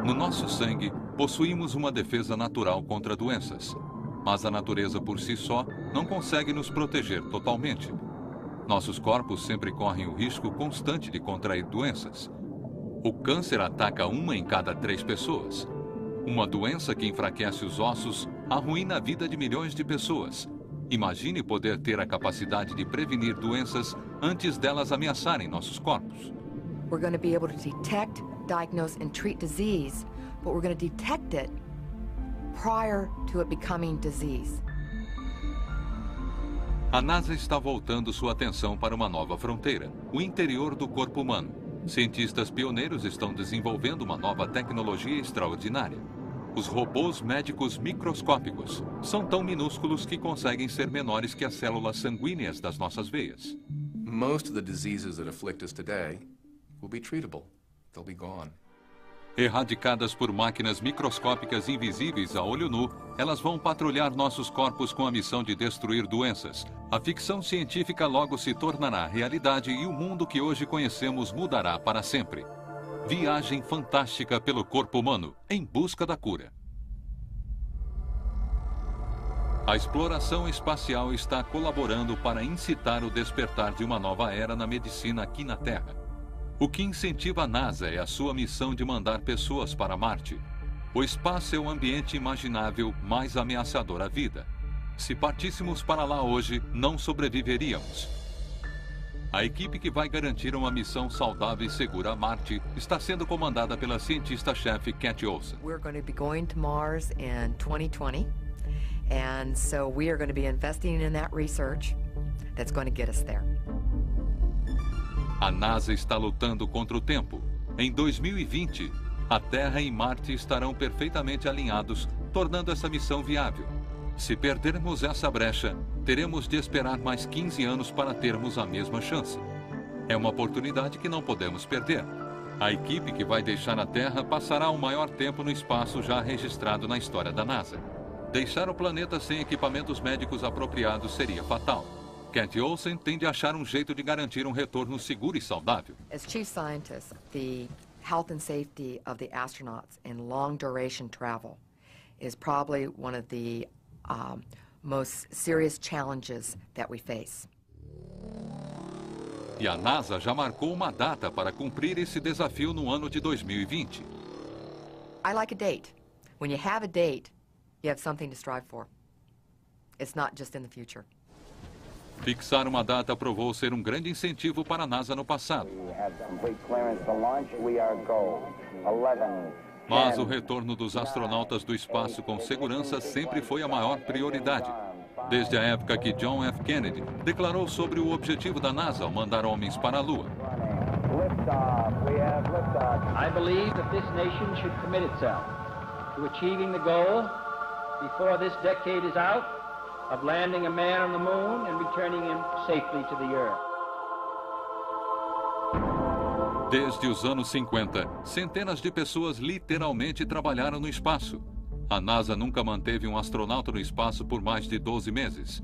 No nosso sangue, possuímos uma defesa natural contra doenças, mas a natureza por si só não consegue nos proteger totalmente. Nossos corpos sempre correm o risco constante de contrair doenças. O câncer ataca 1 em cada 3 pessoas. Uma doença que enfraquece os ossos arruína a vida de milhões de pessoas. Imagine poder ter a capacidade de prevenir doenças antes delas ameaçarem nossos corpos. We're going to be able to detect, diagnose, and treat disease, but we're going to detect it prior to it becoming disease. A NASA está voltando sua atenção para uma nova fronteira, o interior do corpo humano. Cientistas pioneiros estão desenvolvendo uma nova tecnologia extraordinária. Os robôs médicos microscópicos são tão minúsculos que conseguem ser menores que as células sanguíneas das nossas veias. Most of the diseases that afflict us today will be treatable. They'll be gone. Erradicadas por máquinas microscópicas invisíveis a olho nu, elas vão patrulhar nossos corpos com a missão de destruir doenças. A ficção científica logo se tornará realidade e o mundo que hoje conhecemos mudará para sempre. Viagem fantástica pelo corpo humano, em busca da cura. A exploração espacial está colaborando para incitar o despertar de uma nova era na medicina aqui na Terra. O que incentiva a NASA é a sua missão de mandar pessoas para Marte. O espaço é o ambiente imaginável mais ameaçador à vida. Se partíssemos para lá hoje, não sobreviveríamos. A equipe que vai garantir uma missão saudável e segura a Marte está sendo comandada pela cientista-chefe Katie Olsen. We're going to be going to Mars in 2020, and so we are going to be investing in that research that's going to get us there. A NASA está lutando contra o tempo. Em 2020, a Terra e Marte estarão perfeitamente alinhados, tornando essa missão viável. Se perdermos essa brecha, teremos de esperar mais 15 anos para termos a mesma chance. É uma oportunidade que não podemos perder. A equipe que vai deixar a Terra passará o maior tempo no espaço já registrado na história da NASA. Deixar o planeta sem equipamentos médicos apropriados seria fatal. Katie Olsen tem de achar um jeito de garantir um retorno seguro e saudável. As chief scientist, the health and safety of the astronauts in long duration travel is probably one of the most serious challenges that we face. E a NASA já marcou uma data para cumprir esse desafio no ano de 2020. I like a date. When you have a date, you have something to strive for. It's not just in the future. Fixar uma data provou ser um grande incentivo para a NASA no passado. Mas o retorno dos astronautas do espaço com segurança sempre foi a maior prioridade. Desde a época que John F. Kennedy declarou sobre o objetivo da NASA ao mandar homens para a Lua. I believe that this nation should commit itself to achieving the goal before this decade is out of landing a man on the moon and returning him safely to the earth. Desde os anos 50, centenas de pessoas literalmente trabalharam no espaço. A NASA nunca manteve um astronauta no espaço por mais de 12 meses.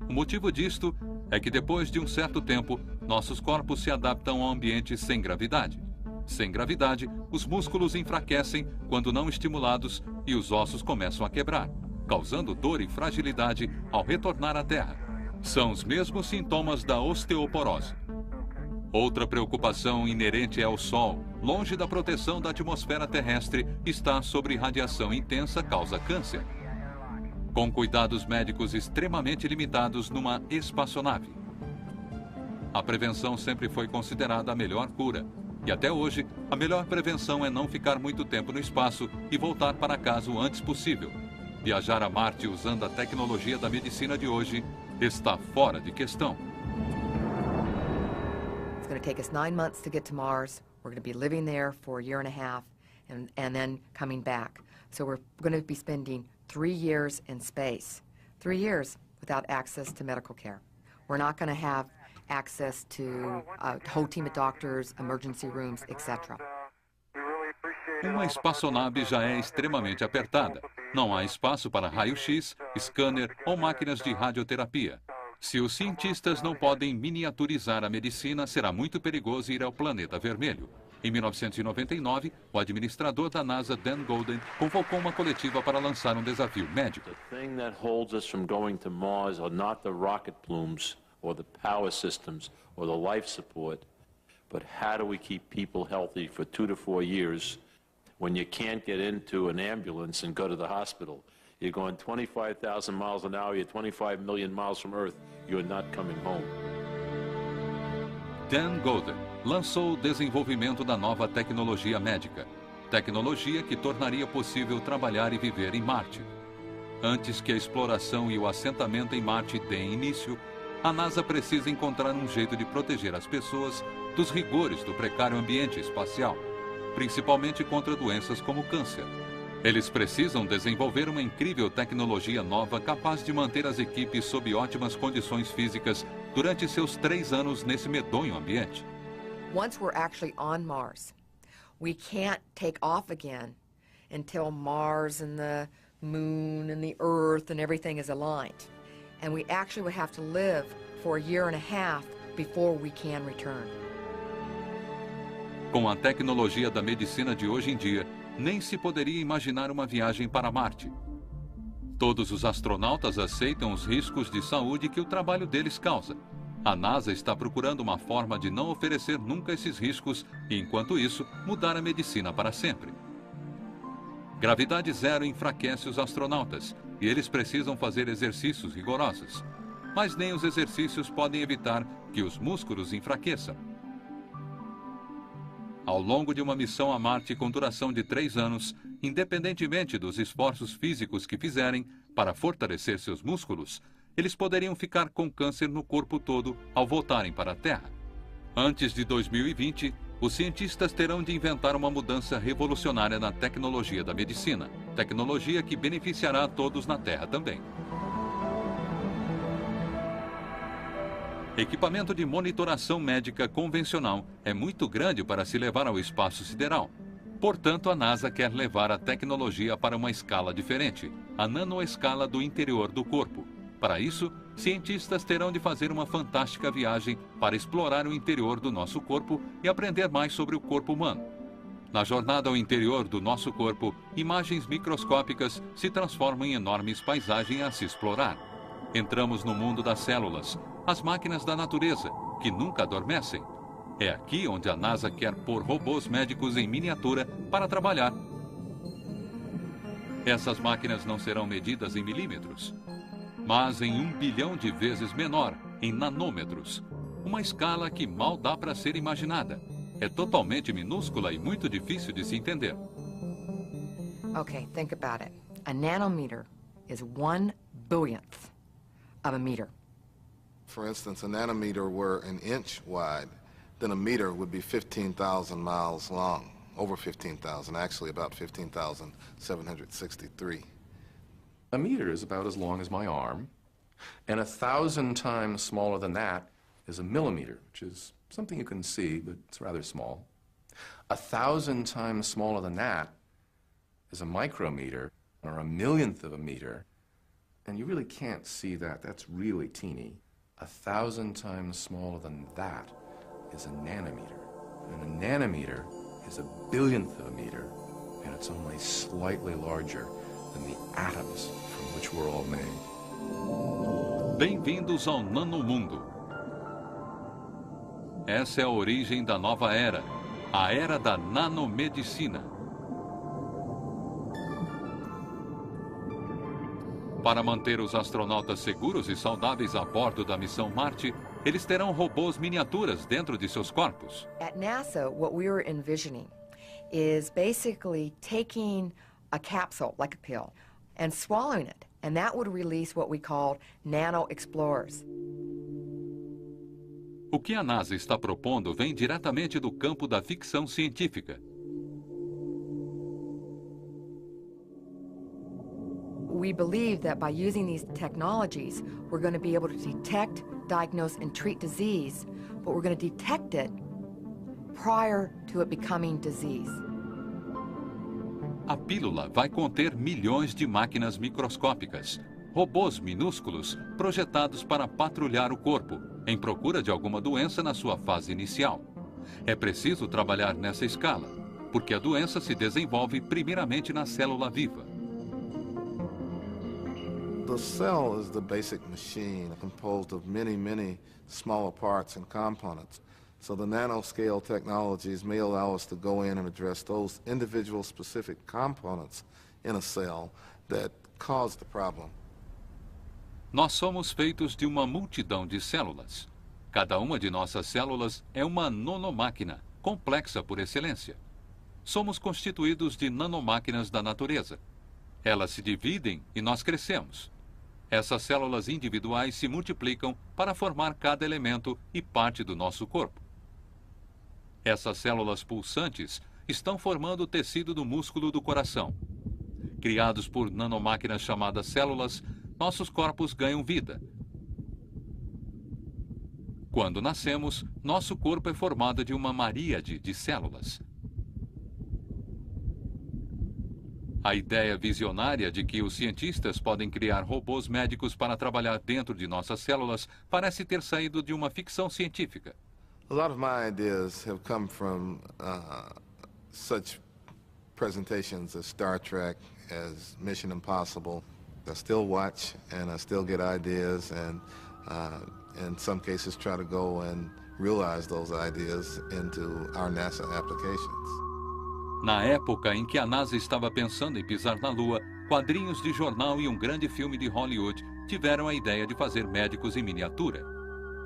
O motivo disto é que depois de um certo tempo, nossos corpos se adaptam ao ambiente sem gravidade. Sem gravidade, os músculos enfraquecem quando não estimulados e os ossos começam a quebrar, causando dor e fragilidade ao retornar à Terra. São os mesmos sintomas da osteoporose. Outra preocupação inerente ao Sol, longe da proteção da atmosfera terrestre, está sobre radiação intensa causa câncer. Com cuidados médicos extremamente limitados numa espaçonave. A prevenção sempre foi considerada a melhor cura. E até hoje, a melhor prevenção é não ficar muito tempo no espaço e voltar para casa o antes possível. Viajar a Marte usando a tecnologia da medicina de hoje está fora de questão. It's going to take us 9 months to get to Mars. We're going to be living there for a year and a half and then coming back. So we're going to be spending 3 years in space. 3 years without access to medical care. We're not going to have access to a whole team of doctors, emergency rooms, etc. Uma espaçonave já é extremamente apertada. Não há espaço para raio-x, scanner ou máquinas de radioterapia. Se os cientistas não podem miniaturizar a medicina, será muito perigoso ir ao planeta vermelho. Em 1999, o administrador da NASA, Dan Goldin, convocou uma coletiva para lançar um desafio médico. The thing that holds us from going to Mars are not the rocket plumes or the power systems or the life support, but how do we keep people healthy for 2 to 4 years when you can't get into an ambulance and go to the hospital? You're going 25,000 miles an hour, you're 25 million miles from Earth, you're not coming home. Dan Goldin lançou o desenvolvimento da nova tecnologia médica, tecnologia que tornaria possível trabalhar e viver em Marte. Antes que a exploração e o assentamento em Marte deem início, a NASA precisa encontrar um jeito de proteger as pessoas dos rigores do precário ambiente espacial, principalmente contra doenças como câncer. Eles precisam desenvolver uma incrível tecnologia nova capaz de manter as equipes sob ótimas condições físicas durante seus 3 anos nesse medonho ambiente. Once we're actually on Mars, we can't take off again until Mars and the moon and the Earth and everything is aligned. And we actually would have to live for a year and a half before we can return. Com a tecnologia da medicina de hoje em dia, nem se poderia imaginar uma viagem para Marte. Todos os astronautas aceitam os riscos de saúde que o trabalho deles causa. A NASA está procurando uma forma de não oferecer nunca esses riscos e, enquanto isso, mudar a medicina para sempre. Gravidade zero enfraquece os astronautas e eles precisam fazer exercícios rigorosos. Mas nem os exercícios podem evitar que os músculos enfraqueçam. Ao longo de uma missão a Marte com duração de 3 anos, independentemente dos esforços físicos que fizerem para fortalecer seus músculos, eles poderiam ficar com câncer no corpo todo ao voltarem para a Terra. Antes de 2020, os cientistas terão de inventar uma mudança revolucionária na tecnologia da medicina, tecnologia que beneficiará a todos na Terra também. Equipamento de monitoração médica convencional é muito grande para se levar ao espaço sideral. Portanto, a NASA quer levar a tecnologia para uma escala diferente, a nanoescala do interior do corpo. Para isso, cientistas terão de fazer uma fantástica viagem para explorar o interior do nosso corpo e aprender mais sobre o corpo humano. Na jornada ao interior do nosso corpo, imagens microscópicas se transformam em enormes paisagens a se explorar. Entramos no mundo das células, as máquinas da natureza, que nunca adormecem. É aqui onde a NASA quer pôr robôs médicos em miniatura para trabalhar. Essas máquinas não serão medidas em milímetros, mas em 1 bilhão de vezes menor, em nanômetros. Uma escala que mal dá para ser imaginada. É totalmente minúscula e muito difícil de se entender. Okay, think about it. A nanometer is 1 billionth of a meter. For instance, a nanometer were an inch wide, then a meter would be 15,000 miles long. Over 15,000, actually about 15,763. A meter is about as long as my arm, and 1,000 times smaller than that is a millimeter, which is something you can see, but it's rather small. 1,000 times smaller than that is a micrometer, or a millionth of a meter, and you really can't see that. That's really teeny. 1,000 times smaller than that is a nanometer, and a nanometer is a billionth of a meter, and it's only slightly larger than the atoms from which we're all made. Bem-vindos ao Nanomundo. Essa é a origem da nova era, a era da nanomedicina. Para manter os astronautas seguros e saudáveis a bordo da missão Marte, eles terão robôs miniaturas dentro de seus corpos. At NASA, what we were envisioning is basically taking a capsule, like a pill, and swallowing it. And that would release what we called nano-explorers. O que a NASA está propondo vem diretamente do campo da ficção científica. We believe that by using these technologies, we're going to be able to detect, diagnose, and treat disease, but we're going to detect it prior to it becoming disease. A pílula vai conter milhões de máquinas microscópicas. robôs minúsculos projetados para patrulhar o corpo, em procura de alguma doença na sua fase inicial. É preciso trabalhar nessa escala, porque a doença se desenvolve primeiramente na célula viva. The cell is the basic machine composed of many smaller parts and components. So the nanoscale technologies may allow us to go in and address those individual specific components in a cell that cause the problem. Nós somos feitos de uma multidão de células. Cada uma de nossas células é uma nanomáquina, complexa por excelência. Somos constituídos de nanomáquinas da natureza. Elas se dividem e nós crescemos. Essas células individuais se multiplicam para formar cada elemento e parte do nosso corpo. Essas células pulsantes estão formando o tecido do músculo do coração. Criados por nanomáquinas chamadas células, nossos corpos ganham vida. Quando nascemos, nosso corpo é formado de uma miríade de células. A ideia visionária de que os cientistas podem criar robôs médicos para trabalhar dentro de nossas células parece ter saído de uma ficção científica. A lot of my ideas have come from such presentations as Star Trek, as Mission Impossible. I still watch and I still get ideas and in some cases try to go and realize those ideas into our NASA applications. Na época em que a NASA estava pensando em pisar na Lua, quadrinhos de jornal e um grande filme de Hollywood tiveram a ideia de fazer médicos em miniatura.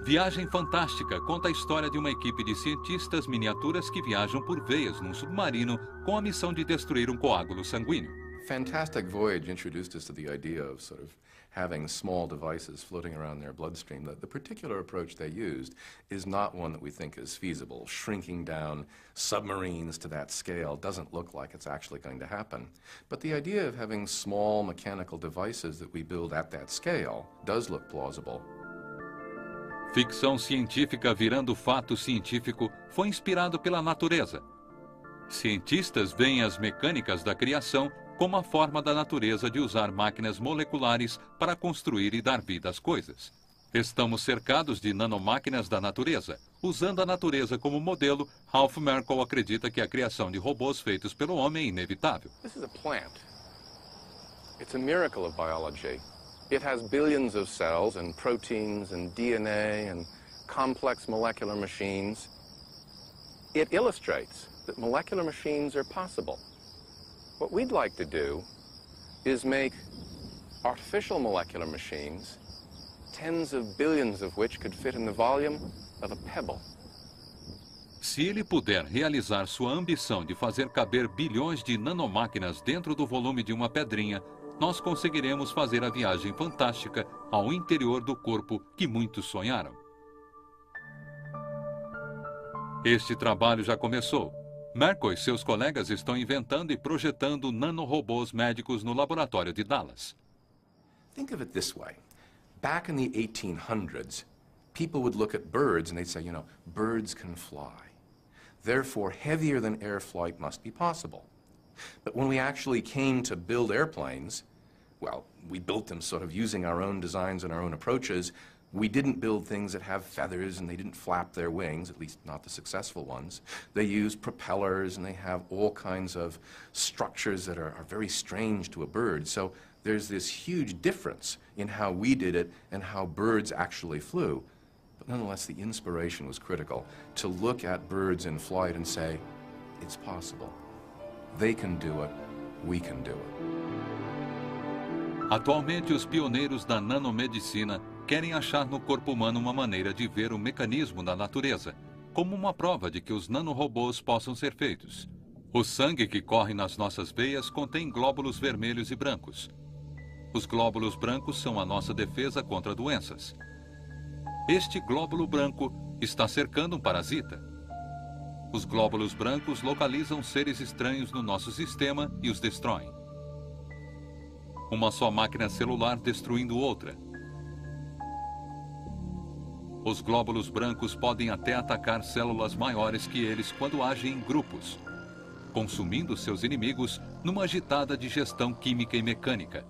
Viagem Fantástica conta a história de uma equipe de cientistas miniaturas que viajam por veias num submarino com a missão de destruir um coágulo sanguíneo. Fantastic Voyage introduced us to the idea of sort of having small devices floating around their bloodstream. The particular approach they used is not one that we think is feasible. Shrinking down submarines to that scale doesn't look like it's actually going to happen. But the idea of having small mechanical devices that we build at that scale does look plausible. Ficção científica virando fato científico foi inspirado pela natureza. Cientistas veem as mecânicas da criação como a forma da natureza de usar máquinas moleculares para construir e dar vida às coisas. Estamos cercados de nanomáquinas da natureza. Usando a natureza como modelo, Ralph Merkle acredita que a criação de robôs feitos pelo homem é inevitável. This is a plant. It's a miracle of biology. It has billions of cells and proteins and DNA and complex molecular machines. It illustrates that molecular machines are possible. What we'd like to do is make artificial molecular machines, tens of billions of which could fit in the volume of a pebble. Se ele puder realizar sua ambição de fazer caber bilhões de nanomáquinas dentro do volume de uma pedrinha, nós conseguiremos fazer a viagem fantástica ao interior do corpo que muitos sonharam. Este trabalho já começou. Merkle e seus colegas estão inventando e projetando nanorobôs médicos no laboratório de Dallas. Think of it this way. Back in the 1800s, people would look at birds and they'd say, you know, birds can fly. Therefore, heavier than air flight must be possible. But when we actually came to build airplanes, well, we built them sort of using our own designs and our own approaches. We didn't build things that have feathers and they didn't flap their wings, at least not the successful ones. They use propellers and they have all kinds of structures that are very strange to a bird. So there's this huge difference in how we did it and how birds actually flew. But nonetheless, the inspiration was critical to look at birds in flight and say, it's possible. They can do it, we can do it. Atualmente, os pioneiros da nanomedicina querem achar no corpo humano uma maneira de ver o mecanismo da natureza, como uma prova de que os nanorobôs possam ser feitos. O sangue que corre nas nossas veias contém glóbulos vermelhos e brancos. Os glóbulos brancos são a nossa defesa contra doenças. Este glóbulo branco está cercando um parasita. Os glóbulos brancos localizam seres estranhos no nosso sistema e os destroem. Uma só máquina celular destruindo outra. Os glóbulos brancos podem até atacar células maiores que eles quando agem em grupos, consumindo seus inimigos numa agitada digestão química e mecânica.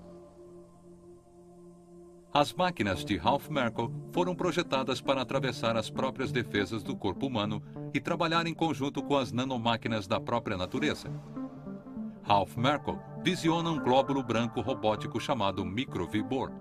As máquinas de Ralph Merkle foram projetadas para atravessar as próprias defesas do corpo humano e trabalhar em conjunto com as nanomáquinas da própria natureza. Ralph Merkle visiona um glóbulo branco robótico chamado microvibor.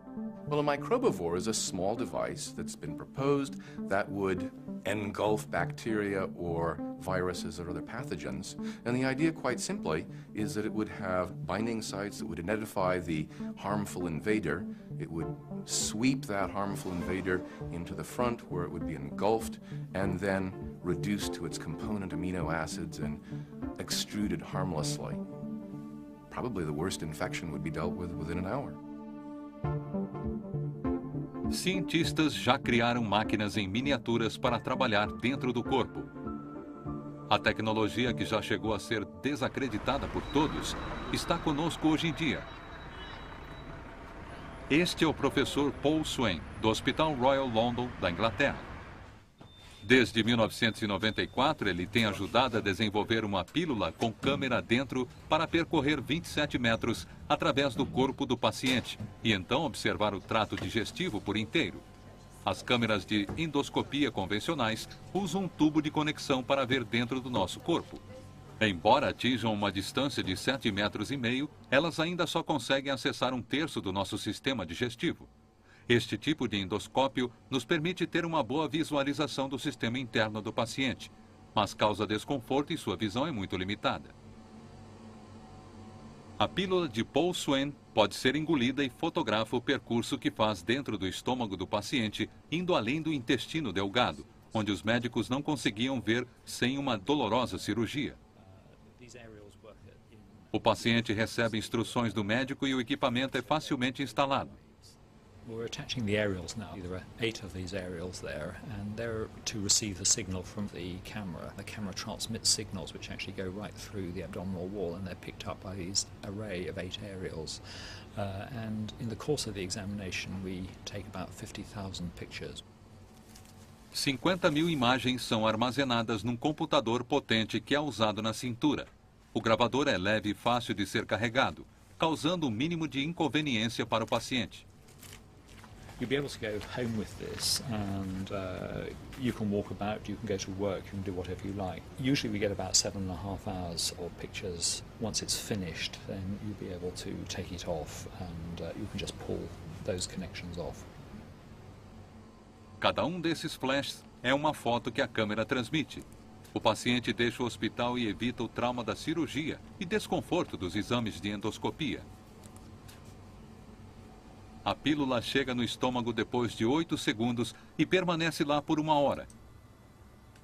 Well, a microbivore is a small device that's been proposed that would engulf bacteria or viruses or other pathogens. And the idea, quite simply, is that it would have binding sites that would identify the harmful invader. It would sweep that harmful invader into the front where it would be engulfed and then reduced to its component amino acids and extruded harmlessly. Probably the worst infection would be dealt with within an hour. Cientistas já criaram máquinas em miniaturas para trabalhar dentro do corpo. A tecnologia que já chegou a ser desacreditada por todos está conosco hoje em dia. Este é o professor Paul Swain, do Hospital Royal London, da Inglaterra. Desde 1994, ele tem ajudado a desenvolver uma pílula com câmera dentro para percorrer 27 metros através do corpo do paciente e então observar o trato digestivo por inteiro. As câmeras de endoscopia convencionais usam um tubo de conexão para ver dentro do nosso corpo. Embora atinjam uma distância de 7,5 metros, elas ainda só conseguem acessar 1/3 do nosso sistema digestivo. Este tipo de endoscópio nos permite ter uma boa visualização do sistema interno do paciente, mas causa desconforto e sua visão é muito limitada. A pílula de Paul Swain pode ser engolida e fotografa o percurso que faz dentro do estômago do paciente, indo além do intestino delgado, onde os médicos não conseguiam ver sem uma dolorosa cirurgia. O paciente recebe instruções do médico e o equipamento é facilmente instalado. We're attaching the aerials now. There are 8 of these aerials there, and they're to receive the signal from the camera. The camera transmits signals which actually go right through the abdominal wall, and they're picked up by these array of 8 aerials. And in the course of the examination, we take about 50,000 pictures. 50.000 imagens são armazenadas num computador potente que é usado na cintura. O gravador é leve e fácil de ser carregado, causando um mínimo de inconveniência para o paciente. You'll be able to go home with this, and you can walk about, you can go to work, you can do whatever you like. Usually we get about 7.5 hours of pictures. Once it's finished, then you'll be able to take it off, and you can just pull those connections off. Cada desses flashes é uma foto que a câmera transmite. O paciente deixa o hospital e evita o trauma da cirurgia e desconforto dos exames de endoscopia. A pílula chega no estômago depois de 8 segundos e permanece lá por 1 hora.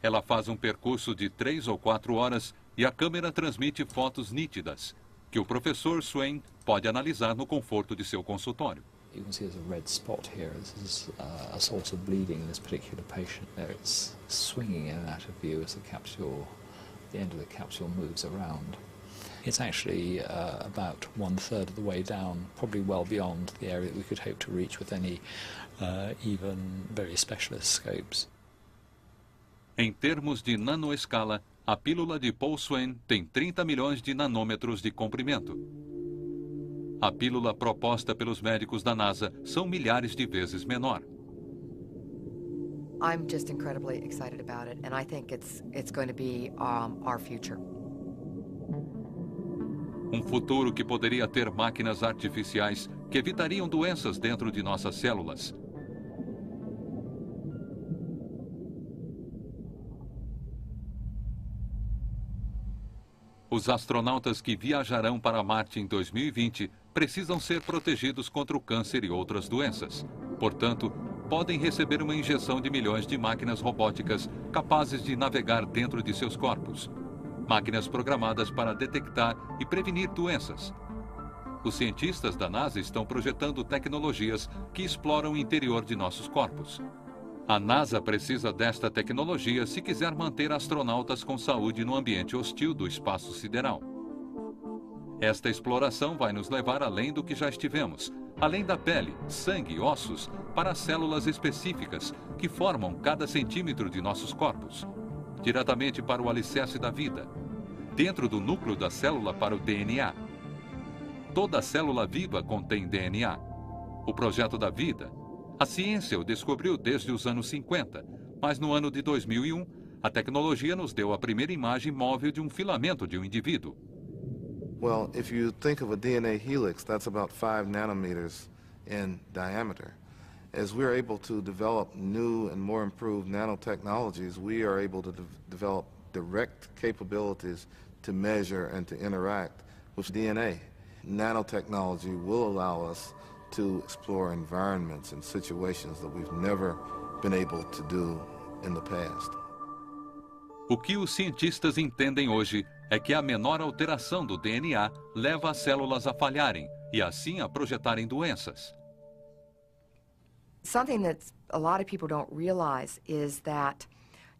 Ela faz um percurso de 3 ou 4 horas e a câmera transmite fotos nítidas, que o professor Swain pode analisar no conforto de seu consultório. You can see there's a red spot here. This is a source of bleeding in this particular patient. There it's swinging in and out of view as the end of the capsule moves around. It's actually about 1/3 of the way down, probably well beyond the area that we could hope to reach with any even very specialist scopes. Em termos de nanoescala, a pílula de Paul Swain tem 30 milhões de nanômetros de comprimento. A pílula proposta pelos médicos da NASA são milhares de vezes menor. I'm just incredibly excited about it, and I think it's going to be our future. Um futuro que poderia ter máquinas artificiais que evitariam doenças dentro de nossas células. Os astronautas que viajarão para Marte em 2020 precisam ser protegidos contra o câncer e outras doenças. Portanto, podem receber uma injeção de milhões de máquinas robóticas capazes de navegar dentro de seus corpos. Máquinas programadas para detectar e prevenir doenças. Os cientistas da NASA estão projetando tecnologias que exploram o interior de nossos corpos. A NASA precisa desta tecnologia se quiser manter astronautas com saúde no ambiente hostil do espaço sideral. Esta exploração vai nos levar além do que já estivemos, além da pele, sangue e ossos, para células específicas que formam cada centímetro de nossos corpos, diretamente para o alicerce da vida, dentro do núcleo da célula para o DNA. Toda célula viva contém DNA. o projeto da vida. A ciência o descobriu desde os anos 50, mas no ano de 2001, a tecnologia nos deu a primeira imagem móvel de um filamento de um indivíduo. Well, if you think of a DNA helix, that's about 5 nanometers in diameter. As we're able to develop new and more improved nanotechnologies, we are able to develop direct capabilities to measure and to interact with DNA. Nanotechnology will allow us to explore environments and situations that we've never been able to do in the past. O que os cientistas entendem hoje é que a menor alteração do DNA leva as células a falharem e assim a projetarem doenças. Something that a lot of people don't realize is that,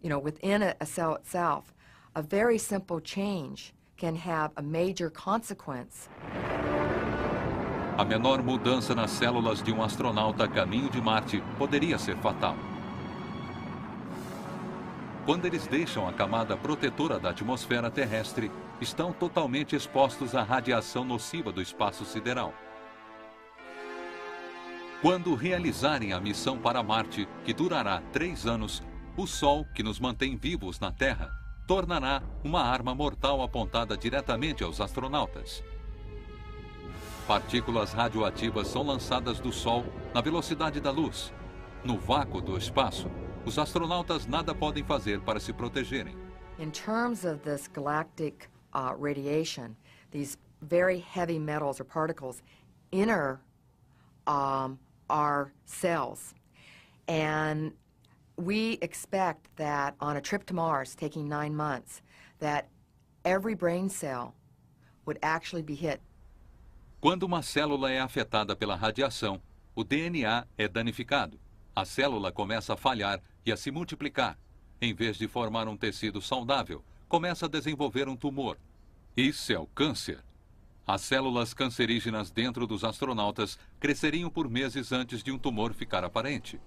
within a cell itself, a very simple change can have a major consequence. A menor mudança nas células de um astronauta a caminho de Marte poderia ser fatal. Quando eles deixam a camada protetora da atmosfera terrestre, estão totalmente expostos à radiação nociva do espaço sideral. Quando realizarem a missão para Marte, que durará 3 anos, o Sol, que nos mantém vivos na Terra, tornará uma arma mortal apontada diretamente aos astronautas. Partículas radioativas são lançadas do Sol na velocidade da luz. No vácuo do espaço, os astronautas nada podem fazer para se protegerem. In terms of this galactic radiation, these very heavy metals or particles enter our cells. And we expect that on a trip to Mars, taking 9 months, that every brain cell would actually be hit. Quando uma célula é afetada pela radiação, o DNA é danificado. A célula começa a falhar e a se multiplicar. Em vez de formar um tecido saudável, começa a desenvolver um tumor. Isso é o câncer. As células cancerígenas dentro dos astronautas cresceriam por meses antes de um tumor ficar aparente.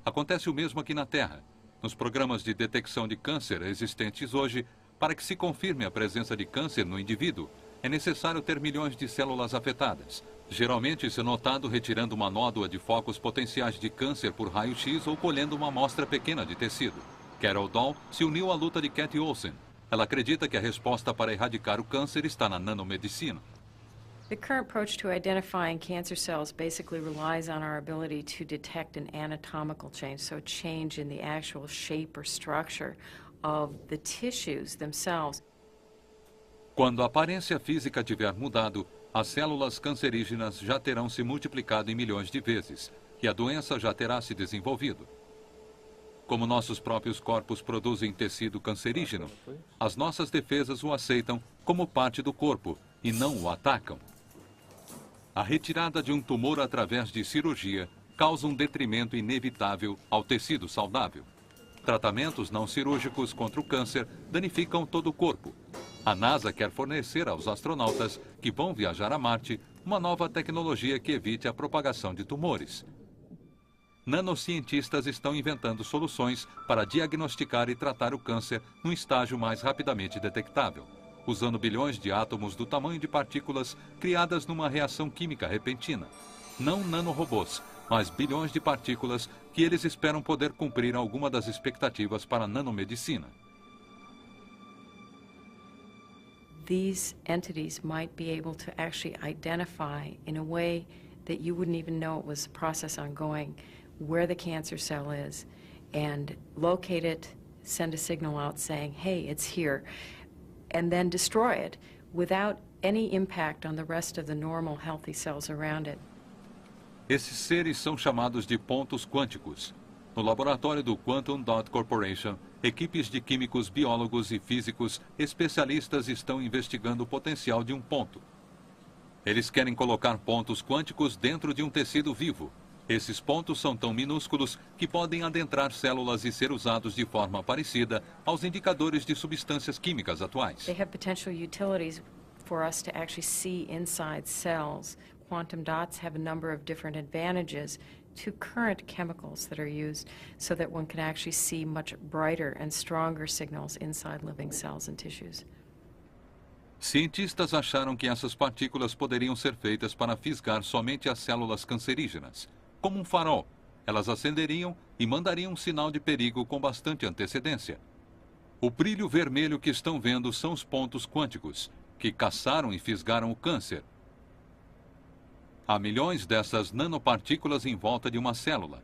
Acontece o mesmo aqui na Terra. Nos programas de detecção de câncer existentes hoje, para que se confirme a presença de câncer no indivíduo, é necessário ter milhões de células afetadas. Geralmente isso é notado retirando uma nódoa de focos potenciais de câncer por raio-x ou colhendo uma amostra pequena de tecido. Carol Dahl se uniu à luta de Katie Olsen. Ela acredita que a resposta para erradicar o câncer está na nanomedicina. The current approach to identifying cancer cells basically relies on our ability to detect an anatomical change, so change in the actual shape or structure of the tissues themselves. Quando a aparência física tiver mudado, as células cancerígenas já terão se multiplicado em milhões de vezes e a doença já terá se desenvolvido. Como nossos próprios corpos produzem tecido cancerígeno, as nossas defesas o aceitam como parte do corpo e não o atacam. A retirada de um tumor através de cirurgia causa um detrimento inevitável ao tecido saudável. Tratamentos não cirúrgicos contra o câncer danificam todo o corpo. A NASA quer fornecer aos astronautas que vão viajar a Marte uma nova tecnologia que evite a propagação de tumores. Nanocientistas estão inventando soluções para diagnosticar e tratar o câncer num estágio mais rapidamente detectável, usando bilhões de átomos do tamanho de partículas criadas numa reação química repentina. Não nanorobôs, mas bilhões de partículas que eles esperam poder cumprir alguma das expectativas para a nanomedicina. These entities might be able to actually identify in a way that you wouldn't even know it was a process ongoing where the cancer cell is and locate it, send a signal out saying, hey, it's here, and then destroy it without any impact on the rest of the normal healthy cells around it. Esses seres são chamados de pontos quânticos. No laboratório do Quantum Dot Corporation, equipes de químicos, biólogos e físicos especialistas estão investigando o potencial de um ponto. Eles querem colocar pontos quânticos dentro de um tecido vivo. Esses pontos são tão minúsculos que podem adentrar células e ser usados de forma parecida aos indicadores de substâncias químicas atuais. They have potential utilities for us to actually see inside cells. Quantum dots have a number of different advantages to current chemicals that are used so that one can actually see much brighter and stronger signals inside living cells and tissues. Cientistas acharam que essas partículas poderiam ser feitas para fisgar somente as células cancerígenas. Como um farol, elas acenderiam e mandariam um sinal de perigo com bastante antecedência. O brilho vermelho que estão vendo são os pontos quânticos, que caçaram e fisgaram o câncer. Há milhões dessas nanopartículas em volta de uma célula.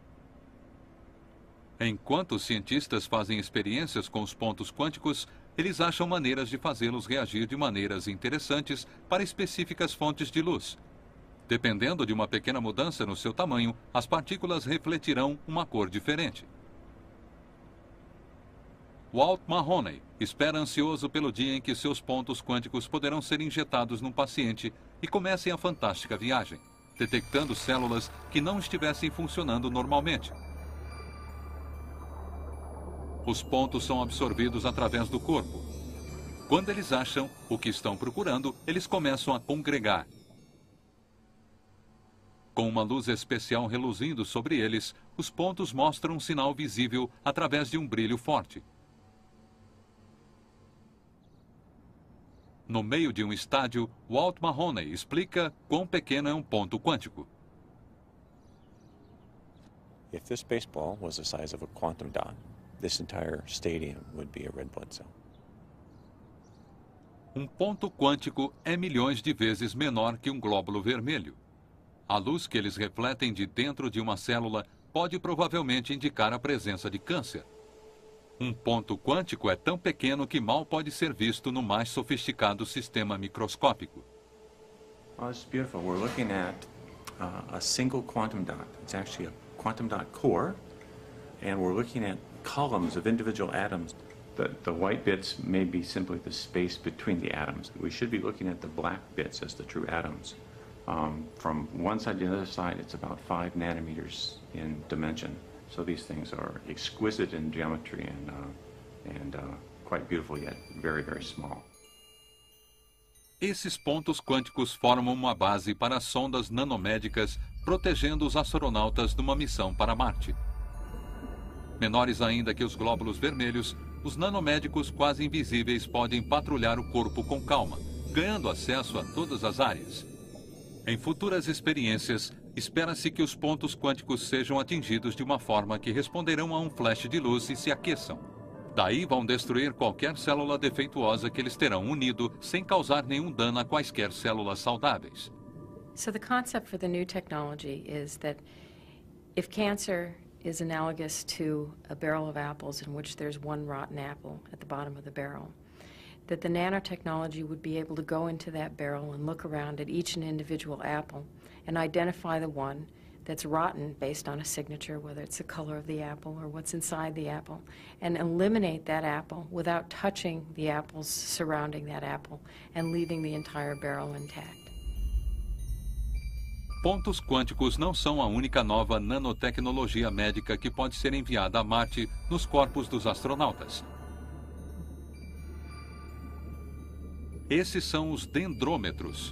Enquanto os cientistas fazem experiências com os pontos quânticos, eles acham maneiras de fazê-los reagir de maneiras interessantes para específicas fontes de luz. Dependendo de uma pequena mudança no seu tamanho, as partículas refletirão uma cor diferente. Walt Mahoney espera ansioso pelo dia em que seus pontos quânticos poderão ser injetados num paciente e comecem a fantástica viagem, detectando células que não estivessem funcionando normalmente. Os pontos são absorvidos através do corpo. Quando eles acham o que estão procurando, eles começam a congregar. Com uma luz especial reluzindo sobre eles, os pontos mostram um sinal visível através de um brilho forte. No meio de um estádio, Walt Mahoney explica quão pequeno é um ponto quântico. If this baseball was the size of a quantum dot, this entire stadium would be a red blood cell. Um ponto quântico é milhões de vezes menor que um glóbulo vermelho. A luz que eles refletem de dentro de uma célula pode provavelmente indicar a presença de câncer. Um ponto quântico é tão pequeno que mal pode ser visto no mais sofisticado sistema microscópico. Well, it's beautiful. We're looking at a single quantum dot. It's actually a quantum dot core, and we're looking at columns of individual atoms. The white bits may be simply the space between the atoms. We should be looking at the black bits as the true atoms. From one side to the other side, it's about 5 nanometers in dimension. So these things are exquisite in geometry and quite beautiful, yet very, very small. Esses pontos quânticos formam uma base para sondas nanomédicas, protegendo os astronautas numa missão para Marte. Menores ainda que os glóbulos vermelhos, os nanomédicos quase invisíveis podem patrulhar o corpo com calma, ganhando acesso a todas as áreas. Em futuras experiências, espera-se que os pontos quânticos sejam atingidos de uma forma que responderão a um flash de luz e se aqueçam. Daí vão destruir qualquer célula defeituosa que eles terão unido sem causar nenhum dano a quaisquer células saudáveis. So the concept for the new technology is that if cancer is analogous to a barrel of apples in which there's one rotten apple at the bottom of the barrel, that the nanotechnology would be able to go into that barrel and look around at each and individual apple and identify the one that's rotten based on a signature, whether it's the color of the apple or what's inside the apple, and eliminate that apple without touching the apples surrounding that apple and leaving the entire barrel intact. Pontos quânticos não são a única nova nanotecnologia médica que pode ser enviada a Marte nos corpos dos astronautas. Esses são os dendrômetros.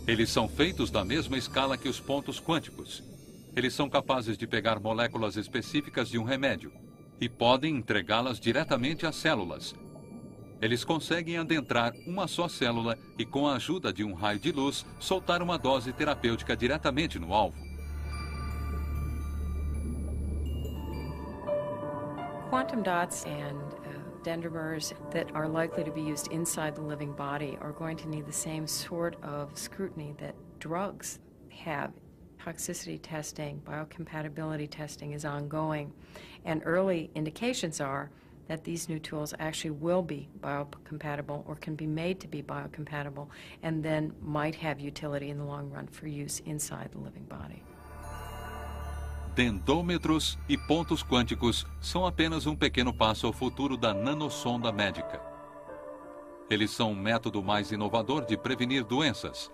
Eles são feitos da mesma escala que os pontos quânticos. Eles são capazes de pegar moléculas específicas de um remédio e podem entregá-las diretamente às células. Eles conseguem adentrar uma só célula e, com a ajuda de um raio de luz, soltar uma dose terapêutica diretamente no alvo. Quantum dots and dendrimers that are likely to be used inside the living body are going to need the same sort of scrutiny that drugs have. Toxicity testing, biocompatibility testing is ongoing, and early indications are that these new tools actually will be biocompatible or can be made to be biocompatible and then might have utility in the long run for use inside the living body. Dendrômetros e pontos quânticos são apenas um pequeno passo ao futuro da nanosonda médica. Eles são um método mais inovador de prevenir doenças.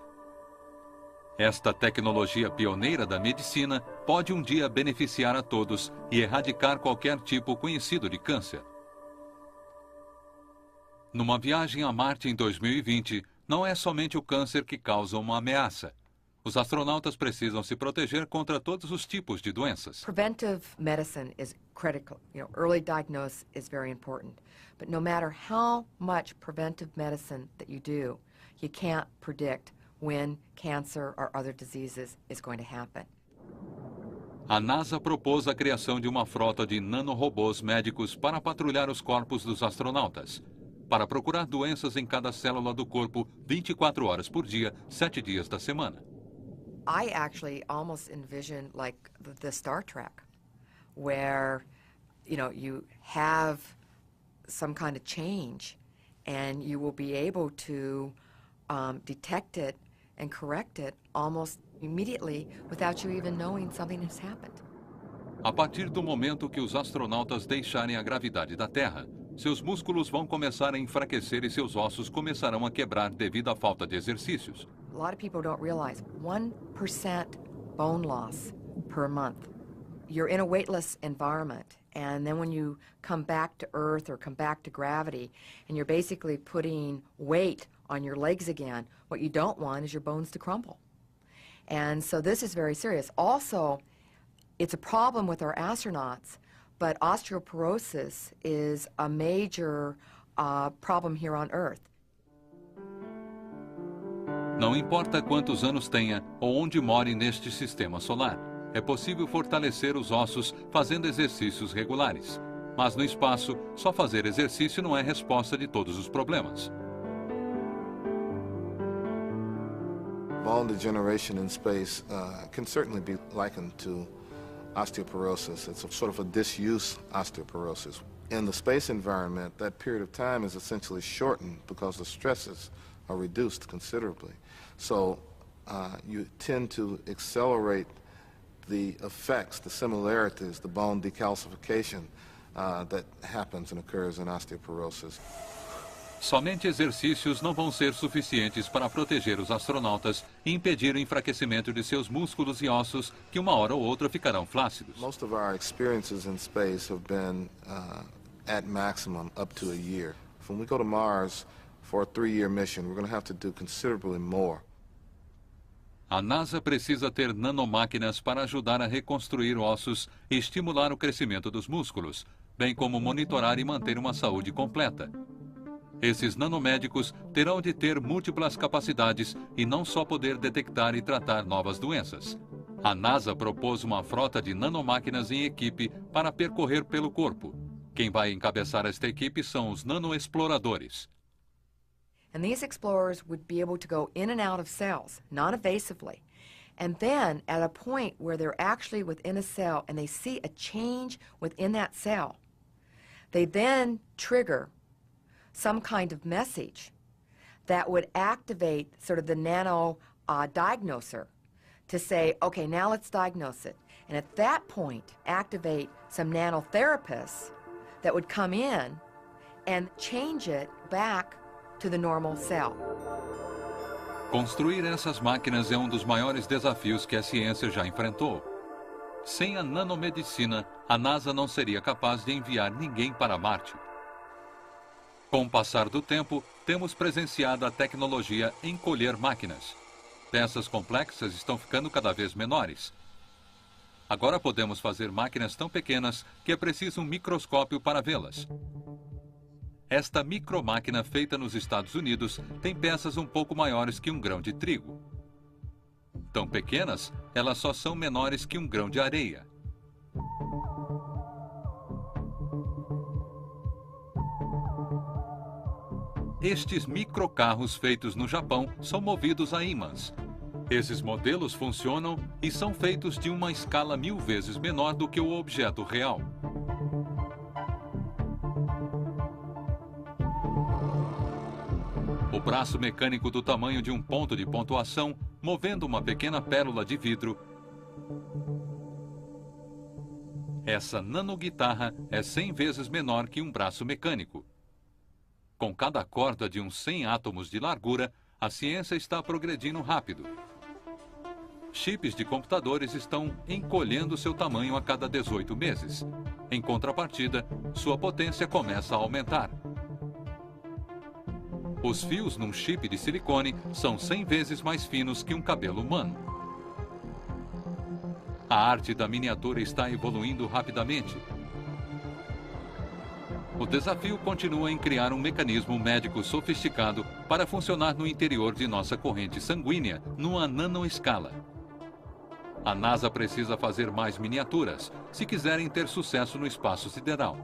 Esta tecnologia pioneira da medicina pode um dia beneficiar a todos e erradicar qualquer tipo conhecido de câncer. Numa viagem a Marte em 2020, não é somente o câncer que causa uma ameaça. Os astronautas precisam se proteger contra todos os tipos de doenças. Preventive medicine is critical. Early diagnosis is very important. But no matter how much preventive medicine that you do, you can't predict when cancer or other diseases is going to happen. A NASA propôs a criação de uma frota de nanorobôs médicos para patrulhar os corpos dos astronautas, para procurar doenças em cada célula do corpo 24 horas por dia, 7 dias da semana. I actually almost envision like the Star Trek, where, you have some kind of change and you will be able to detect it and correct it almost immediately without you even knowing something has happened. A partir do momento que os astronautas deixarem a gravidade da Terra, seus músculos vão começar a enfraquecer e seus ossos começarão a quebrar devido à falta de exercícios. A lot of people don't realize 1% bone loss per month. You're in a weightless environment, and then when you come back to Earth or come back to gravity, and you're basically putting weight on your legs again, what you don't want is your bones to crumble. And so this is very serious. Also, it's a problem with our astronauts, but osteoporosis is a major problem here on Earth. Não importa quantos anos tenha ou onde more neste sistema solar, é possível fortalecer os ossos fazendo exercícios regulares. Mas no espaço, só fazer exercício não é resposta de todos os problemas. Bone degeneration in space can certainly be likened to osteoporosis. It's sort of a disuse osteoporosis. In the space environment, that period of time is essentially shortened because the stresses are reduced considerably. So you tend to accelerate the effects, the similarities, the bone decalcification that happens and occurs in osteoporosis. Somente exercícios não vão ser suficientes para proteger os astronautas e impedir o enfraquecimento de seus músculos e ossos que uma hora ou outra ficarão flácidos. Most of our experiences in space have been at maximum up to a year. When we go to Mars for a 3-year mission, we're going to have to do considerably more. A NASA precisa ter nanomáquinas para ajudar a reconstruir ossos e estimular o crescimento dos músculos, bem como monitorar e manter uma saúde completa. Esses nanomédicos terão de ter múltiplas capacidades e não só poder detectar e tratar novas doenças. A NASA propôs uma frota de nanomáquinas em equipe para percorrer pelo corpo. Quem vai encabeçar esta equipe são os nanoexploradores. And these explorers would be able to go in and out of cells, non-invasively. And then, at a point where they're actually within a cell and they see a change within that cell, they then trigger some kind of message that would activate sort of the nano diagnoser to say, okay, now let's diagnose it. And at that point, activate some nanotherapists that would come in and change it back to the normal cell. Construir essas máquinas é um dos maiores desafios que a ciência já enfrentou. Sem a nanomedicina, a NASA não seria capaz de enviar ninguém para Marte. Com o passar do tempo, temos presenciado a tecnologia encolher máquinas. Peças complexas estão ficando cada vez menores. Agora podemos fazer máquinas tão pequenas que é preciso um microscópio para vê-las. Esta micromáquina feita nos Estados Unidos tem peças um pouco maiores que um grão de trigo. Tão pequenas, elas só são menores que um grão de areia. Estes microcarros feitos no Japão são movidos a ímãs. Esses modelos funcionam e são feitos de uma escala 1000 vezes menor do que o objeto real. O braço mecânico do tamanho de um ponto de pontuação, movendo uma pequena pérola de vidro. Essa nanoguitarra é 100 vezes menor que um braço mecânico. Com cada corda de uns 100 átomos de largura, a ciência está progredindo rápido. Chips de computadores estão encolhendo seu tamanho a cada 18 meses. Em contrapartida, sua potência começa a aumentar. Os fios num chip de silicone são 100 vezes mais finos que um cabelo humano. A arte da miniatura está evoluindo rapidamente. O desafio continua em criar um mecanismo médico sofisticado para funcionar no interior de nossa corrente sanguínea numa nanoescala. A NASA precisa fazer mais miniaturas se quiserem ter sucesso no espaço sideral.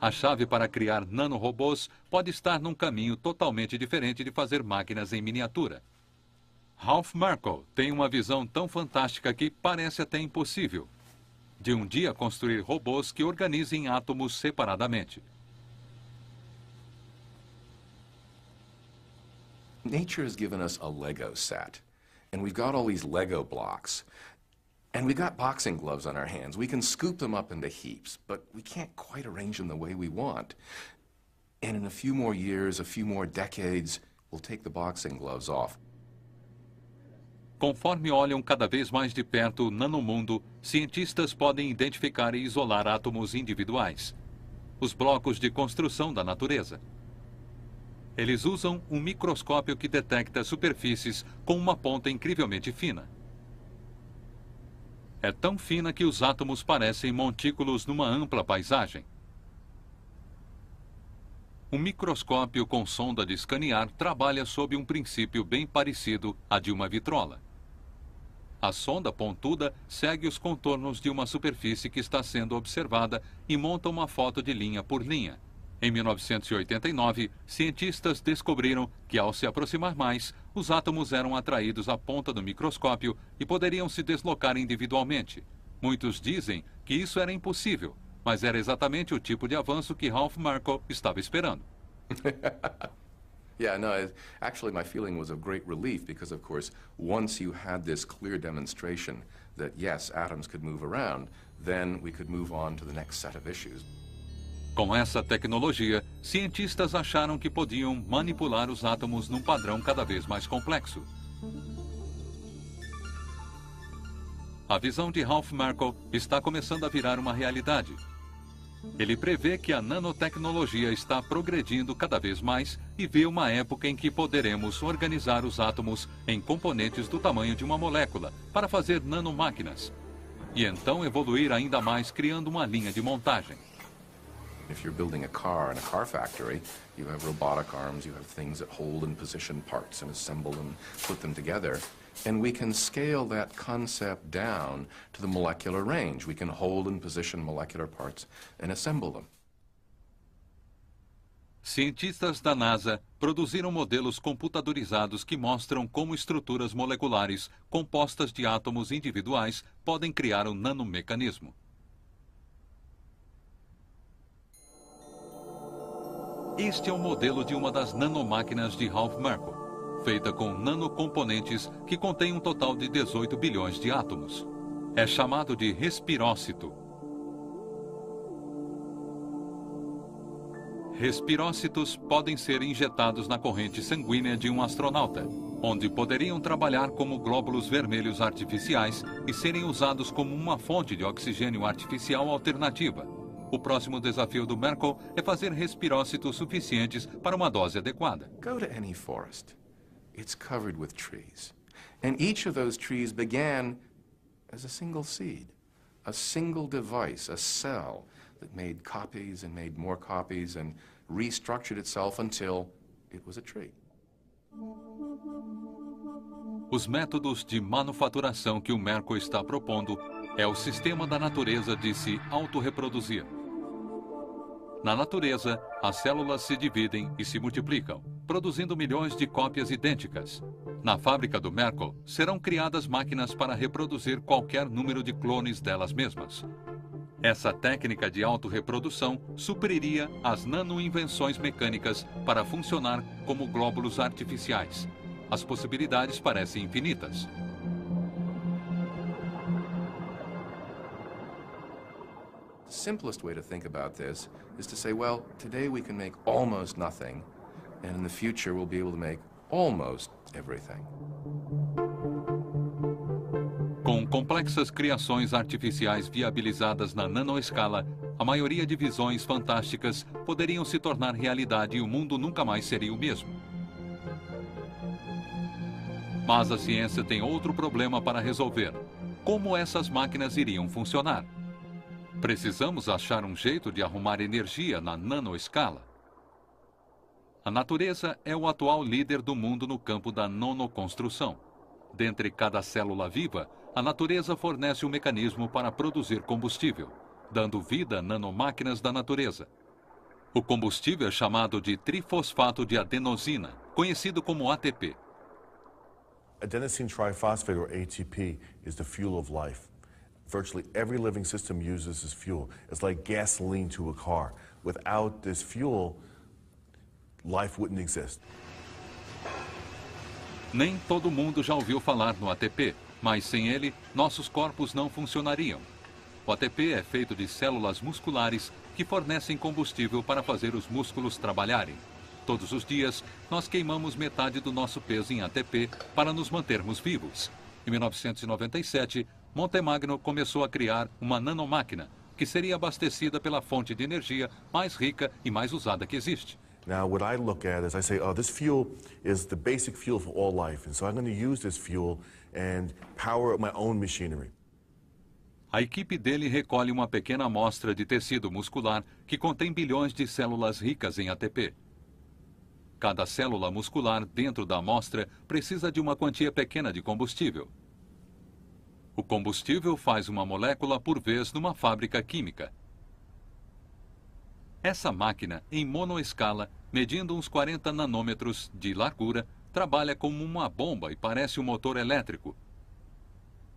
A chave para criar nanorobôs pode estar num caminho totalmente diferente de fazer máquinas em miniatura. Ralph Merkle tem uma visão tão fantástica que parece até impossível, de um dia construir robôs que organizem átomos separadamente. Nature has given us a Lego set, and we've got all these Lego blocks. And we got boxing gloves on our hands. We can scoop them up into heaps, but we can't quite arrange them the way we want. And in a few more years, a few more decades, we'll take the boxing gloves off. Conforme olham cada vez mais de perto o nanomundo, cientistas podem identificar e isolar átomos individuais, os blocos de construção da natureza. Eles usam um microscópio que detecta superfícies com uma ponta incrivelmente fina. É tão fina que os átomos parecem montículos numa ampla paisagem. Um microscópio com sonda de escanear trabalha sob um princípio bem parecido à de uma vitrola. A sonda pontuda segue os contornos de uma superfície que está sendo observada e monta uma foto de linha por linha. Em 1989, cientistas descobriram que, ao se aproximar mais, os átomos eram atraídos à ponta do microscópio e poderiam se deslocar individualmente. Muitos dizem que isso era impossível, mas era exatamente o tipo de avanço que Ralph Merkle estava esperando. Yeah, no, actually my feeling was of great relief because, of course, once you had this clear demonstration that, yes, atoms could move around, then we could move on to the next set of issues. Com essa tecnologia, cientistas acharam que podiam manipular os átomos num padrão cada vez mais complexo. A visão de Ralph Merkle está começando a virar uma realidade. Ele prevê que a nanotecnologia está progredindo cada vez mais e vê uma época em que poderemos organizar os átomos em componentes do tamanho de uma molécula para fazer nanomáquinas. E então evoluir ainda mais criando uma linha de montagem. If you're building a car in a car factory, you have robotic arms, you have things that hold and position parts and assemble them, put them together. And we can scale that concept down to the molecular range. We can hold and position molecular parts and assemble them. Cientistas da NASA produziram modelos computadorizados que mostram como estruturas moleculares compostas de átomos individuais podem criar um nanomecanismo. Este é o modelo de uma das nanomáquinas de Ralph Merkle, feita com nanocomponentes que contém um total de 18 bilhões de átomos. É chamado de respirócito. Respirócitos podem ser injetados na corrente sanguínea de um astronauta, onde poderiam trabalhar como glóbulos vermelhos artificiais e serem usados como uma fonte de oxigênio artificial alternativa. O próximo desafio do Merkle é fazer respirócitos suficientes para uma dose adequada. Go to any forest. It's covered with trees. And each of those trees began as a single seed, a single device, a cell that made copies and made more copies and restructured itself until it was a tree. Os métodos de manufaturação que o Merkle está propondo é o sistema da natureza de se autorreproduzir. Na natureza, as células se dividem e se multiplicam, produzindo milhões de cópias idênticas. Na fábrica do Merkle, serão criadas máquinas para reproduzir qualquer número de clones delas mesmas. Essa técnica de autorreprodução supriria as nanoinvenções mecânicas para funcionar como glóbulos artificiais. As possibilidades parecem infinitas. The simplest way to think about this is to say, well, today we can make almost nothing, and in the future we'll be able to make almost everything. Com complexas criações artificiais viabilizadas na nanoescala, a maioria de visões fantásticas poderiam se tornar realidade e o mundo nunca mais seria o mesmo. Mas a ciência tem outro problema para resolver: como essas máquinas iriam funcionar. Precisamos achar um jeito de arrumar energia na nanoescala. A natureza é o atual líder do mundo no campo da nanoconstrução. Dentre cada célula viva, a natureza fornece um mecanismo para produzir combustível, dando vida a nanomáquinas da natureza. O combustível é chamado de trifosfato de adenosina, conhecido como ATP. Adenosine triphosphate, or ATP, is the fuel of life. Virtually every living system uses this fuel. It's like gasoline to a car. Without this fuel, life wouldn't exist. Nem todo mundo já ouviu falar no ATP, mas sem ele, nossos corpos não funcionariam. O ATP é feito de células musculares que fornecem combustível para fazer os músculos trabalharem. Todos os dias, nós queimamos metade do nosso peso em ATP para nos mantermos vivos. Em 1997, Montemagno começou a criar uma nanomáquina, que seria abastecida pela fonte de energia mais rica e mais usada que existe. Now, what I look at is I say, oh, this fuel is the basic fuel for all life, and so I'm going to use this fuel and power my own machinery. A equipe dele recolhe uma pequena amostra de tecido muscular que contém bilhões de células ricas em ATP. Cada célula muscular dentro da amostra precisa de uma quantia pequena de combustível. O combustível faz uma molécula por vez numa fábrica química. Essa máquina, em monoescala, medindo uns 40 nanômetros de largura, trabalha como uma bomba e parece um motor elétrico.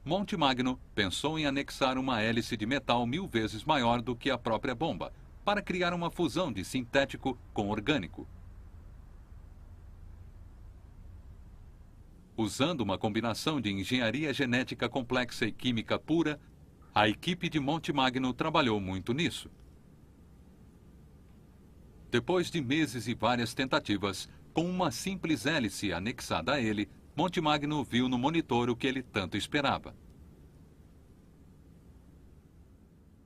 Montemagno pensou em anexar uma hélice de metal 1000 vezes maior do que a própria bomba, para criar uma fusão de sintético com orgânico. Usando uma combinação de engenharia genética complexa e química pura, a equipe de Montemagno trabalhou muito nisso. Depois de meses e várias tentativas, com uma simples hélice anexada a ele, Montemagno viu no monitor o que ele tanto esperava.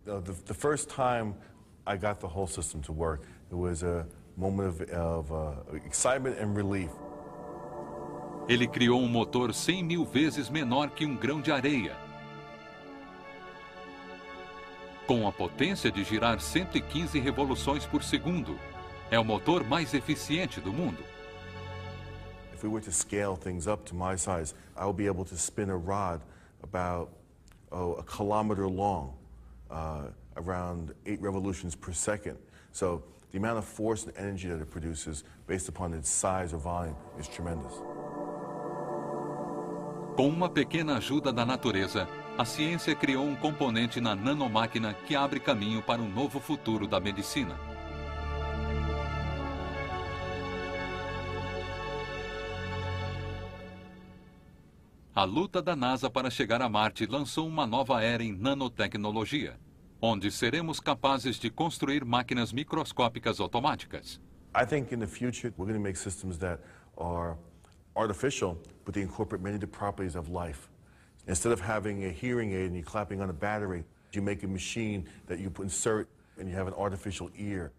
The first time I got the whole system to work, it was a moment of excitement and relief. Ele criou um motor 100.000 vezes menor que um grão de areia, com a potência de girar 115 revoluções por segundo. É o motor mais eficiente do mundo. If we were to scale things up to my size, I would be able to spin a rod about a kilometer long, around 8 revolutions per second. So the amount of force and energy that it produces based upon its size or volume is tremendous. Com uma pequena ajuda da natureza, a ciência criou um componente na nanomáquina que abre caminho para um novo futuro da medicina. A luta da NASA para chegar a Marte lançou uma nova era em nanotecnologia, onde seremos capazes de construir máquinas microscópicas automáticas. I think in the future we're going to make systems that are artificial, but they incorporate many of the properties of life. Instead of having a hearing aid and you're clapping on a battery, you make a machine that you insert and you have an artificial ear.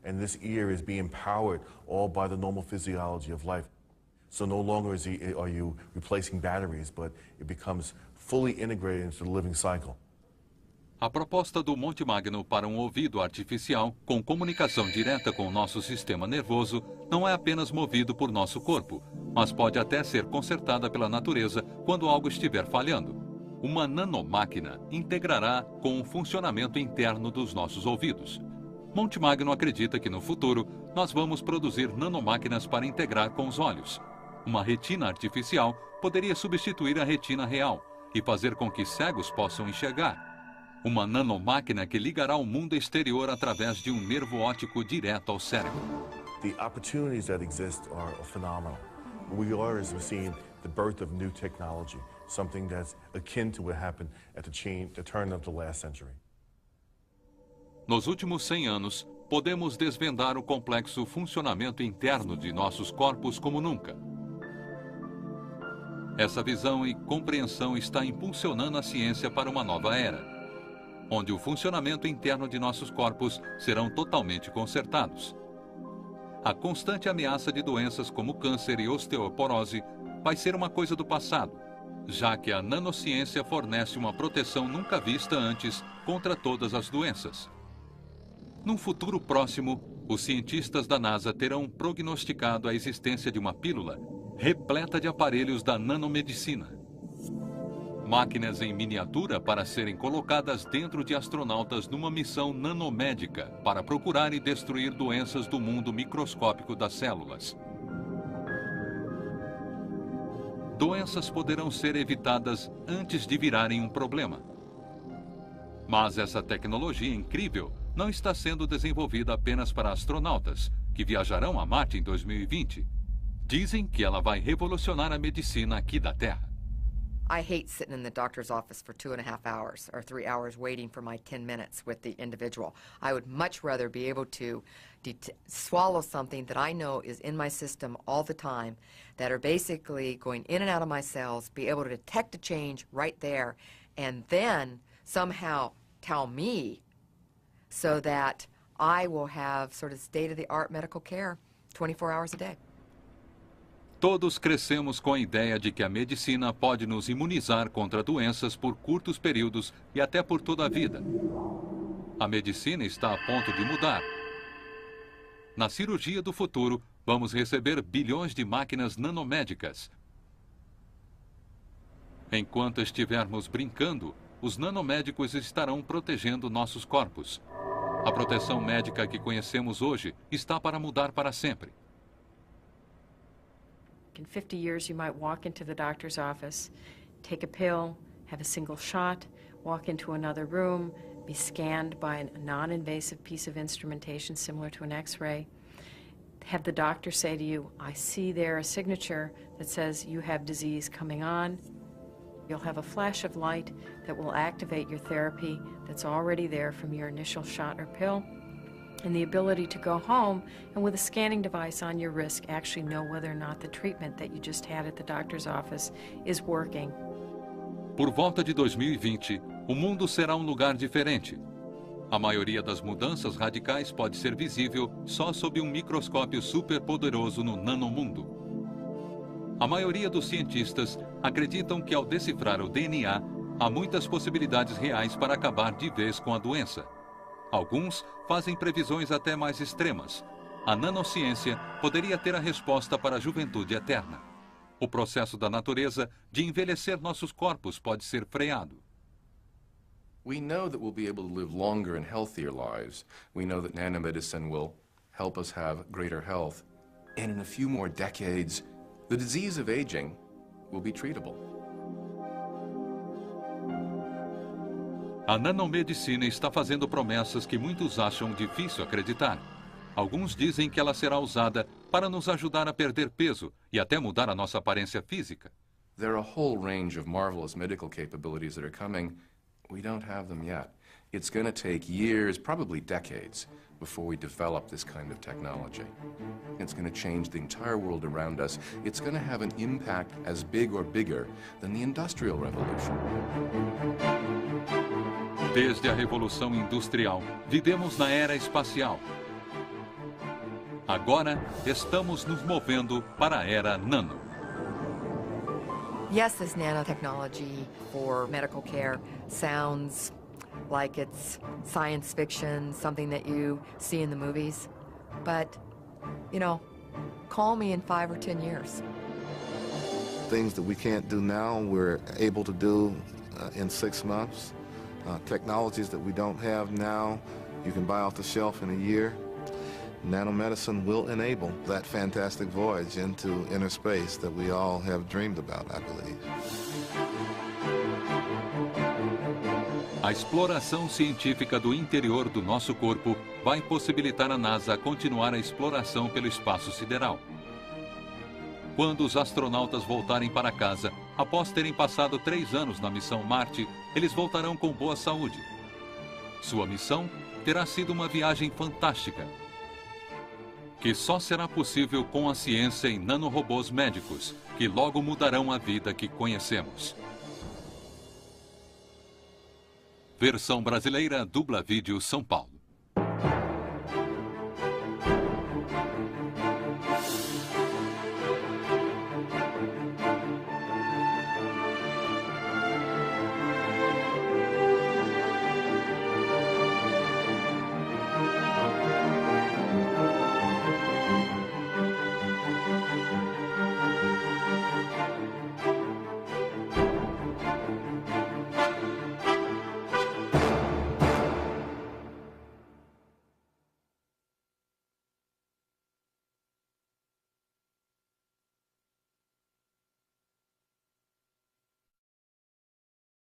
And this ear is being powered all by the normal physiology of life. So no longer are you replacing batteries, but it becomes fully integrated into the living cycle. A proposta do Montemagno para um ouvido artificial com comunicação direta com o nosso sistema nervoso não é apenas movido por nosso corpo, mas pode até ser consertada pela natureza quando algo estiver falhando. Uma nanomáquina integrará com o funcionamento interno dos nossos ouvidos. Montemagno acredita que no futuro nós vamos produzir nanomáquinas para integrar com os olhos. Uma retina artificial poderia substituir a retina real e fazer com que cegos possam enxergar. Uma nanomáquina que ligará ao mundo exterior através de um nervo óptico direto ao cérebro. The opportunities that exist are phenomenal. We are seeing the birth of new technology, something that's akin to what happened at the turn of the last century. Nos últimos 100 anos, podemos desvendar o complexo funcionamento interno de nossos corpos como nunca. Essa visão e compreensão está impulsionando a ciência para uma nova era, onde o funcionamento interno de nossos corpos serão totalmente consertados. A constante ameaça de doenças como câncer e osteoporose vai ser uma coisa do passado, já que a nanociência fornece uma proteção nunca vista antes contra todas as doenças. Num futuro próximo, os cientistas da NASA terão prognosticado a existência de uma pílula repleta de aparelhos da nanomedicina. Máquinas em miniatura para serem colocadas dentro de astronautas numa missão nanomédica para procurar e destruir doenças do mundo microscópico das células. Doenças poderão ser evitadas antes de virarem um problema. Mas essa tecnologia incrível não está sendo desenvolvida apenas para astronautas, que viajarão a Marte em 2020. Dizem que ela vai revolucionar a medicina aqui da Terra. I hate sitting in the doctor's office for 2.5 hours or 3 hours waiting for my 10 minutes with the individual. I would much rather be able to swallow something that I know is in my system all the time, that are basically going in and out of my cells, be able to detect a change right there, and then somehow tell me so that I will have sort of state-of-the-art medical care 24 hours a day. Todos crescemos com a ideia de que a medicina pode nos imunizar contra doenças por curtos períodos e até por toda a vida. A medicina está a ponto de mudar. Na cirurgia do futuro, vamos receber bilhões de máquinas nanomédicas. Enquanto estivermos brincando, os nanomédicos estarão protegendo nossos corpos. A proteção médica que conhecemos hoje está para mudar para sempre. In 50 years, you might walk into the doctor's office, take a pill, have a single shot, walk into another room, be scanned by a non-invasive piece of instrumentation similar to an X-ray, have the doctor say to you, I see there a signature that says you have disease coming on. You'll have a flash of light that will activate your therapy that's already there from your initial shot or pill, and the ability to go home and with a scanning device on your wrist actually know whether or not the treatment that you just had at the doctor's office is working. Por volta de 2020, o mundo será um lugar diferente. A maioria das mudanças radicais pode ser visível só sob um microscópio superpoderoso no nanomundo. A maioria dos cientistas acreditam que ao decifrar o DNA, há muitas possibilidades reais para acabar de vez com a doença. Alguns fazem previsões até mais extremas. A nanociência poderia ter a resposta para a juventude eterna. O processo da natureza de envelhecer nossos corpos pode ser freado. We know that we'll be able to live longer and healthier lives. We know that nanomedicine will help us have greater health. And in a few more decades, the disease of aging will be treatable. A nanomedicina está fazendo promessas que muitos acham difícil acreditar. Alguns dizem que ela será usada para nos ajudar a perder peso e até mudar a nossa aparência física. There are a whole range of marvelous medical capabilities that are coming. We don't have them yet. It's going to take years, probably decades, before we develop this kind of technology. It's going to change the entire world around us. It's going to have an impact as big or bigger than the Industrial Revolution. Desde a Revolução Industrial, vivemos na era espacial. Agora, estamos nos movendo para a era nano. Yes, this nanotechnology for medical care sounds like it's science fiction, something that you see in the movies. But, you know, call me in 5 or 10 years. Things that we can't do now, we're able to do in 6 months. Technologies that we don't have now, you can buy off the shelf in a year. Nanomedicine will enable that fantastic voyage into inner space that we all have dreamed about, I believe. A exploração científica do interior do nosso corpo vai possibilitar a NASA continuar a exploração pelo espaço sideral. Quando os astronautas voltarem para casa, após terem passado 3 anos na missão Marte, eles voltarão com boa saúde. Sua missão terá sido uma viagem fantástica, que só será possível com a ciência em nanorobôs médicos, que logo mudarão a vida que conhecemos. Versão brasileira, Dubla Vídeo, São Paulo.